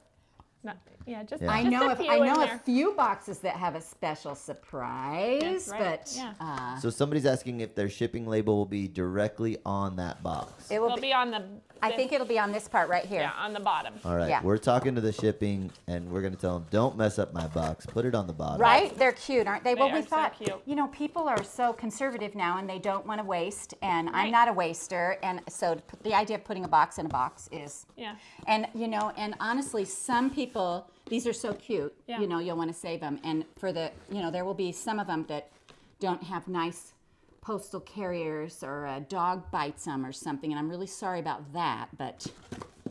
Speaker 1: Not, yeah, just.
Speaker 3: Yeah.
Speaker 2: I
Speaker 1: just
Speaker 2: know
Speaker 1: a
Speaker 2: of,
Speaker 1: few
Speaker 2: I
Speaker 1: in
Speaker 2: know
Speaker 1: there.
Speaker 2: a few boxes that have a special surprise,
Speaker 1: That's right,
Speaker 2: but
Speaker 1: yeah.
Speaker 3: So somebody's asking if their shipping label will be directly on that box.
Speaker 2: it will
Speaker 1: It'll
Speaker 2: be.
Speaker 1: be on the.
Speaker 2: I think it'll be on this part right here.
Speaker 1: Yeah, on the bottom.
Speaker 3: All right,
Speaker 2: Yeah.
Speaker 3: we're talking to the shipping, and we're gonna tell them, don't mess up my box. Put it on the bottom.
Speaker 2: Right? They're cute, aren't they? Well,
Speaker 1: They
Speaker 2: we
Speaker 1: are so
Speaker 2: thought,
Speaker 1: cute.
Speaker 2: you know, people are so conservative now and they don't want to waste, and I'm
Speaker 1: Right.
Speaker 2: not a waster, and so the idea of putting a box in a box is,
Speaker 1: Yeah.
Speaker 2: and you know, and honestly, some people, these are so cute,
Speaker 1: Yeah.
Speaker 2: you know, you'll want to save them, and for the, you know, there will be some of them that don't have nice postal carriers or a dog bites them or something, and I'm really sorry about that, but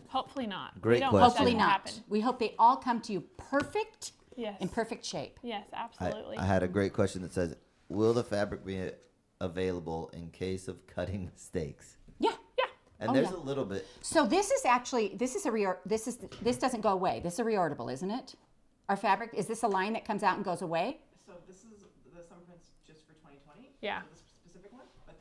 Speaker 1: Hopefully not.
Speaker 3: Great
Speaker 1: we don't
Speaker 3: question.
Speaker 1: want that
Speaker 2: hopefully
Speaker 1: to
Speaker 2: not.
Speaker 1: happen.
Speaker 2: We hope they all come to you perfect,
Speaker 1: Yes.
Speaker 2: in perfect shape.
Speaker 1: Yes,
Speaker 3: I,
Speaker 1: absolutely.
Speaker 3: I had a great question that says, will the fabric be available in case of cutting mistakes?
Speaker 2: Yeah.
Speaker 1: yeah.
Speaker 3: And
Speaker 2: Oh,
Speaker 3: there's
Speaker 2: yeah.
Speaker 3: a little bit.
Speaker 2: So this is actually, this doesn't go away. This is a reorderable, isn't it? Our fabric, is this a line that comes out and goes away?
Speaker 5: So this is the summer prints just for 2020.
Speaker 1: Yeah.
Speaker 5: This specific one, but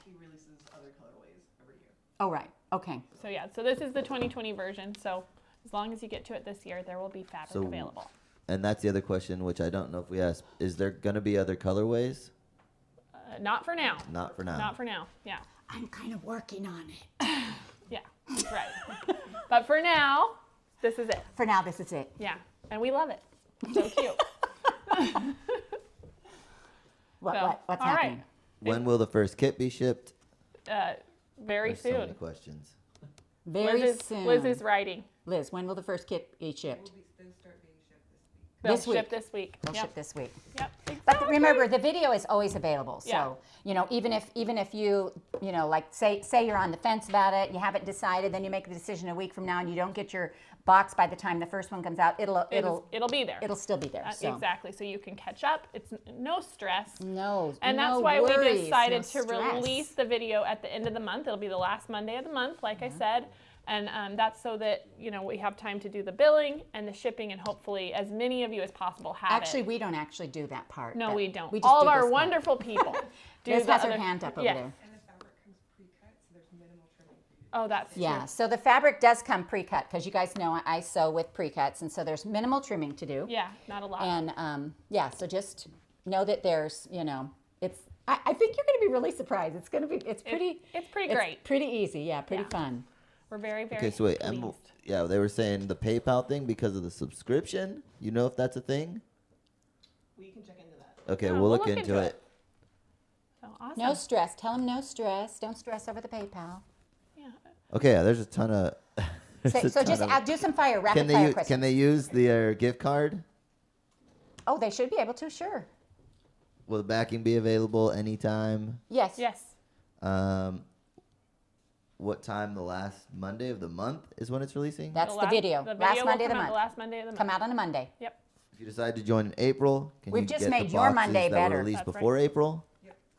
Speaker 5: he releases other colorways every year.
Speaker 2: Oh, right. Okay.
Speaker 1: So yeah. So this is the 2020 version. So as long as you get to it this year, there will be fabric
Speaker 3: So-
Speaker 1: available.
Speaker 3: And that's the other question, which I don't know if we asked. Is there gonna be other colorways?
Speaker 1: Not for now.
Speaker 3: Not for now.
Speaker 1: Not for now. Yeah.
Speaker 2: I'm kind of working on it.
Speaker 1: Yeah. Right. But for now, this is it.
Speaker 2: For now, this is it.
Speaker 1: Yeah. And we love it. So cute.
Speaker 2: What's
Speaker 1: all right.
Speaker 2: happening?
Speaker 3: When will the first kit be shipped?
Speaker 1: Very
Speaker 3: There's so many
Speaker 1: soon.
Speaker 3: questions.
Speaker 2: Very
Speaker 1: Liz is,
Speaker 2: soon.
Speaker 1: Liz is writing.
Speaker 2: Liz, when will the first kit be shipped?
Speaker 5: They'll start being shipped this week.
Speaker 1: They'll
Speaker 2: This week.
Speaker 1: ship this week.
Speaker 2: They'll
Speaker 1: Yep.
Speaker 2: ship this week.
Speaker 1: Yep.
Speaker 2: But
Speaker 1: Exactly.
Speaker 2: remember, the video is always available. So,
Speaker 1: Yeah.
Speaker 2: you know, even if you know, like say you're on the fence about it, you haven't decided, then you make the decision a week from now and you don't get your box by the time the first one comes out, it'll
Speaker 1: be there.
Speaker 2: it'll still be there. So.
Speaker 1: Exactly. So you can catch up. It's no stress.
Speaker 2: No,
Speaker 1: And that's
Speaker 2: no
Speaker 1: why we
Speaker 2: worries,
Speaker 1: decided
Speaker 2: no
Speaker 1: to
Speaker 2: stress.
Speaker 1: release the video at the end of the month. It'll be the last Monday of the month, like I said. And that's so that, you know, we have time to do the billing and the shipping, and hopefully as many of you as possible have
Speaker 2: Actually,
Speaker 1: it.
Speaker 2: we don't actually do that part.
Speaker 1: No,
Speaker 2: That-
Speaker 1: we don't.
Speaker 2: just
Speaker 1: All of
Speaker 2: do
Speaker 1: our
Speaker 2: this part.
Speaker 1: wonderful people do
Speaker 2: Liz
Speaker 1: the
Speaker 2: has her
Speaker 1: other-
Speaker 2: hand up over
Speaker 1: Yes.
Speaker 2: there.
Speaker 5: And the fabric comes pre-cut, so there's minimal trimming for you.
Speaker 1: Oh, that's
Speaker 2: Yeah,
Speaker 1: true.
Speaker 2: so the fabric does come pre-cut because you guys know I sew with pre-cuts, and so there's minimal trimming to do.
Speaker 1: Yeah, not a lot.
Speaker 2: And yeah, so just know that there's, you know, I think you're going to be really surprised. It's going to be, it's pretty
Speaker 1: great.
Speaker 2: pretty easy. Yeah, pretty
Speaker 1: Yeah.
Speaker 2: fun.
Speaker 1: We're very, very
Speaker 3: Okay, so wait,
Speaker 1: pleased.
Speaker 3: yeah, they were saying the PayPal thing because of the subscription. You know if that's a thing?
Speaker 5: We can check into that.
Speaker 3: Okay,
Speaker 1: Yeah,
Speaker 3: we'll look into it.
Speaker 1: So awesome.
Speaker 2: No stress. Tell them no stress. Don't stress over the PayPal.
Speaker 1: Yeah.
Speaker 3: Okay, yeah, there's a ton of. there's a
Speaker 2: So
Speaker 3: ton
Speaker 2: just
Speaker 3: of-
Speaker 2: do some rapid
Speaker 3: can they
Speaker 2: fire
Speaker 3: use,
Speaker 2: questions.
Speaker 3: can they use their gift card?
Speaker 2: Oh, they should be able to, sure.
Speaker 3: Will the backing be available anytime?
Speaker 2: Yes.
Speaker 1: Yes.
Speaker 3: What time the last Monday of the month is when it's releasing?
Speaker 2: That's the
Speaker 1: last-
Speaker 2: video.
Speaker 1: The
Speaker 2: Last
Speaker 1: video
Speaker 2: Monday
Speaker 1: will
Speaker 2: of the
Speaker 1: come out
Speaker 2: month.
Speaker 1: the last Monday of the month.
Speaker 2: Come out on a Monday.
Speaker 1: Yep.
Speaker 3: If you decide to join in April, can
Speaker 2: We've
Speaker 3: you
Speaker 2: just
Speaker 3: get
Speaker 2: made
Speaker 3: the
Speaker 2: your
Speaker 3: boxes
Speaker 2: Monday
Speaker 3: that
Speaker 2: better.
Speaker 3: were released
Speaker 1: That's
Speaker 3: before April?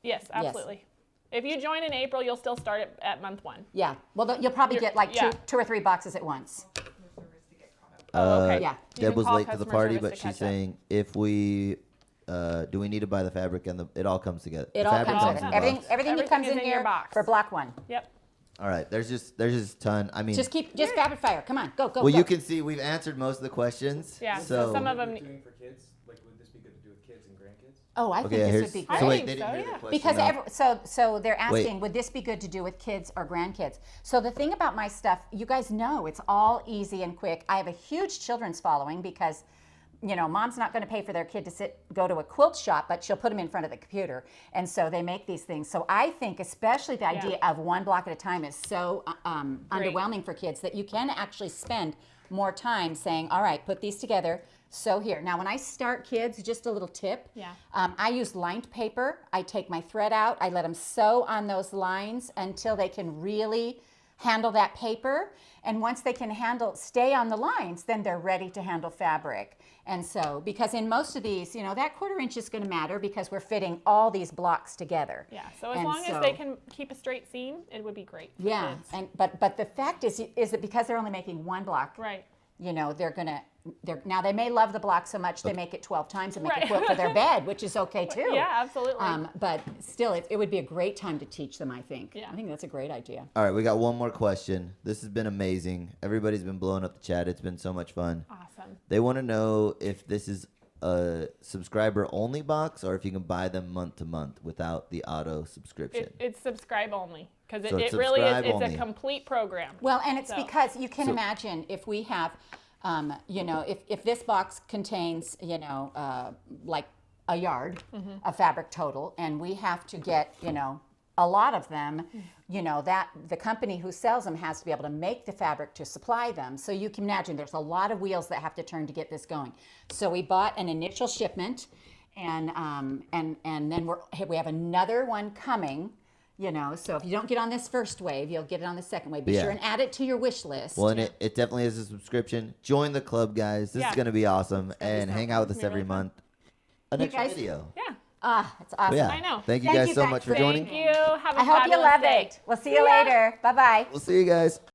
Speaker 1: Yes, absolutely. If you join in April, you'll still start at month 1.
Speaker 2: Yeah. Well, you'll probably get like
Speaker 1: yeah.
Speaker 2: two or three boxes at once.
Speaker 5: Customer service to get caught up.
Speaker 1: Oh, okay.
Speaker 2: Yeah.
Speaker 1: You
Speaker 3: Deb
Speaker 1: can
Speaker 3: was
Speaker 1: call
Speaker 3: late to the
Speaker 1: customer
Speaker 3: party,
Speaker 1: service
Speaker 3: but
Speaker 1: to catch
Speaker 3: she's
Speaker 1: up.
Speaker 3: saying if we do we need to buy the fabric and it all comes together.
Speaker 2: It
Speaker 3: The
Speaker 2: all
Speaker 3: fabric
Speaker 2: comes with
Speaker 3: in
Speaker 2: it.
Speaker 3: the
Speaker 2: Everything,
Speaker 3: box.
Speaker 2: everything that
Speaker 1: Everything
Speaker 2: comes
Speaker 1: is
Speaker 2: in
Speaker 1: in your
Speaker 2: here
Speaker 1: box.
Speaker 2: for block 1.
Speaker 1: Yep.
Speaker 3: All right, there's just a ton. I mean,
Speaker 2: Just rapid fire. Come on, go.
Speaker 3: well, you can see we've answered most of the questions.
Speaker 1: Yeah. So some of them.
Speaker 4: Doing for kids, like would this be good to do with kids and grandkids?
Speaker 2: Oh, I
Speaker 3: Okay,
Speaker 2: think
Speaker 3: here's
Speaker 2: this would be
Speaker 1: I
Speaker 3: so
Speaker 2: great.
Speaker 3: wait,
Speaker 1: think
Speaker 3: they didn't
Speaker 1: so,
Speaker 3: hear the
Speaker 1: yeah.
Speaker 3: question.
Speaker 2: Because
Speaker 3: now.
Speaker 2: so they're
Speaker 3: Wait.
Speaker 2: asking, would this be good to do with kids or grandkids? So the thing about my stuff, you guys know, it's all easy and quick. I have a huge children's following because, you know, mom's not going to pay for their kid to go to a quilt shop, but she'll put them in front of the computer, and so they make these things. So I think, especially the idea of one block at a time, is so underwhelming for kids that you can actually spend more time saying, all right, put these together. So here, now when I start kids, just a little tip.
Speaker 1: Yeah.
Speaker 2: I use lined paper. I take my thread out. I let them sew on those lines until they can really handle that paper. And once they can stay on the lines, then they're ready to handle fabric. And so, because in most of these, you know, that 1/4 inch is going to matter because we're fitting all these blocks together.
Speaker 1: Yeah. So as
Speaker 2: And
Speaker 1: long
Speaker 2: so-
Speaker 1: as they can keep a straight seam, it would be great. for
Speaker 2: Yeah,
Speaker 1: kids.
Speaker 2: but the fact is that because they're only making one block,
Speaker 1: Right.
Speaker 2: you know, now they may love the block so much they make it 12 times and make a
Speaker 1: Right.
Speaker 2: quilt for their bed, which is okay too.
Speaker 1: Yeah, absolutely.
Speaker 2: But still, it would be a great time to teach them, I think.
Speaker 1: Yeah.
Speaker 2: I think that's a great idea.
Speaker 3: All right, we got one more question. This has been amazing. Everybody's been blowing up the chat. It's been so much fun.
Speaker 1: Awesome.
Speaker 3: They want to know if this is a subscriber only box or if you can buy them month to month without the auto subscription.
Speaker 1: It's subscribe only because
Speaker 3: So
Speaker 1: it
Speaker 3: it's
Speaker 1: really is.
Speaker 3: subscribe
Speaker 1: It's
Speaker 3: only.
Speaker 1: a complete program.
Speaker 2: Well, and it's
Speaker 1: So-
Speaker 2: because you can
Speaker 3: So-
Speaker 2: imagine if we have, you know, if this box contains, you know, like a yard of fabric total, and we have to get, you know, a lot of them, you know, that the company who sells them has to be able to make the fabric to supply them. So you can imagine there's a lot of wheels that have to turn to get this going. So we bought an initial shipment, and then we have another one coming. You know, so if you don't get on this first wave, you'll get it on the second wave. Be
Speaker 3: Yeah.
Speaker 2: sure and add it to your wish list.
Speaker 3: Well, and it definitely is a subscription. Join the club, guys. This
Speaker 1: Yeah.
Speaker 3: is going to be awesome. And
Speaker 1: so
Speaker 3: hang out with
Speaker 1: fun.
Speaker 3: us
Speaker 1: Be
Speaker 3: every
Speaker 1: really fun.
Speaker 3: month. An extra
Speaker 2: guys-
Speaker 3: video.
Speaker 1: Yeah.
Speaker 2: It's
Speaker 3: But
Speaker 2: awesome.
Speaker 3: yeah,
Speaker 1: I know.
Speaker 3: Thank you
Speaker 2: Thank
Speaker 3: guys
Speaker 2: you
Speaker 3: so
Speaker 2: guys
Speaker 3: much
Speaker 2: for
Speaker 3: for joining.
Speaker 1: Thank you. Have a
Speaker 2: I hope you
Speaker 1: fabulous
Speaker 2: love
Speaker 1: day.
Speaker 2: it. We'll see you later. Bye bye.
Speaker 3: We'll see you guys.